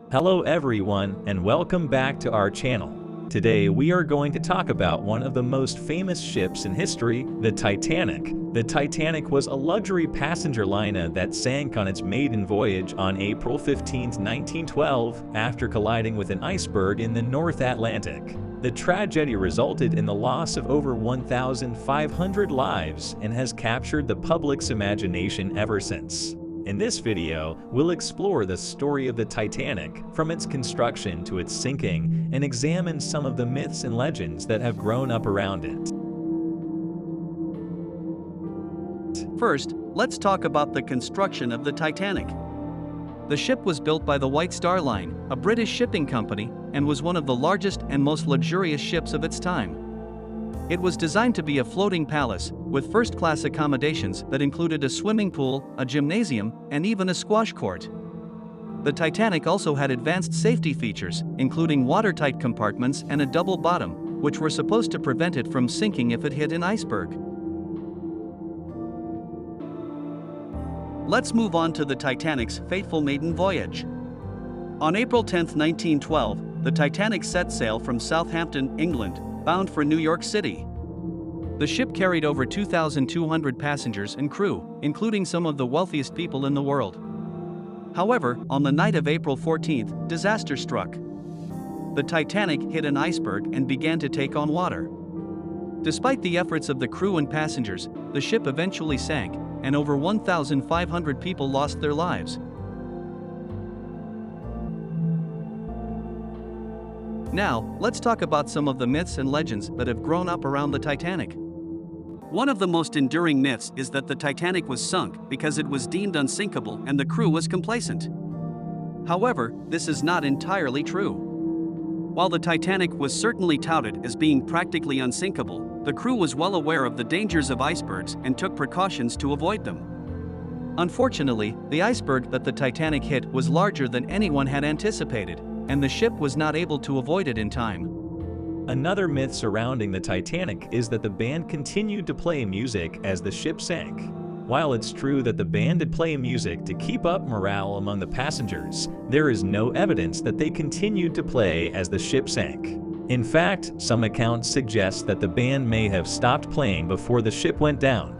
Hello everyone and welcome back to our channel. Today we are going to talk about one of the most famous ships in history, the Titanic. The Titanic was a luxury passenger liner that sank on its maiden voyage on April 15, 1912, after colliding with an iceberg in the North Atlantic. The tragedy resulted in the loss of over 1,500 lives and has captured the public's imagination ever since. In this video, we'll explore the story of the Titanic, from its construction to its sinking, and examine some of the myths and legends that have grown up around it. First, let's talk about the construction of the Titanic. The ship was built by the White Star Line, a British shipping company, and was one of the largest and most luxurious ships of its time. It was designed to be a floating palace, with first-class accommodations that included a swimming pool, a gymnasium, and even a squash court. The Titanic also had advanced safety features, including watertight compartments and a double bottom, which were supposed to prevent it from sinking if it hit an iceberg. Let's move on to the Titanic's fateful maiden voyage. On April 10, 1912, the Titanic set sail from Southampton, England, bound for New York City. The ship carried over 2,200 passengers and crew, including some of the wealthiest people in the world. However, on the night of April 14th, disaster struck. The Titanic hit an iceberg and began to take on water. Despite the efforts of the crew and passengers, the ship eventually sank, and over 1,500 people lost their lives. Now, let's talk about some of the myths and legends that have grown up around the Titanic. One of the most enduring myths is that the Titanic was sunk because it was deemed unsinkable and the crew was complacent. However, this is not entirely true. While the Titanic was certainly touted as being practically unsinkable, the crew was well aware of the dangers of icebergs and took precautions to avoid them. Unfortunately, the iceberg that the Titanic hit was larger than anyone had anticipated, and the ship was not able to avoid it in time. Another myth surrounding the Titanic is that the band continued to play music as the ship sank. While it's true that the band did play music to keep up morale among the passengers, there is no evidence that they continued to play as the ship sank. In fact, some accounts suggest that the band may have stopped playing before the ship went down.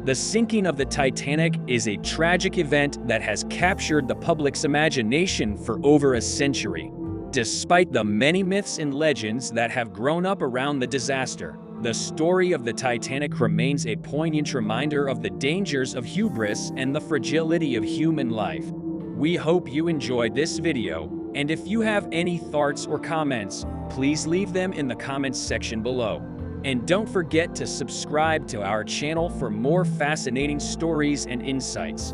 The sinking of the Titanic is a tragic event that has captured the public's imagination for over a century. Despite the many myths and legends that have grown up around the disaster, the story of the Titanic remains a poignant reminder of the dangers of hubris and the fragility of human life. We hope you enjoyed this video, and if you have any thoughts or comments, please leave them in the comments section below. And don't forget to subscribe to our channel for more fascinating stories and insights.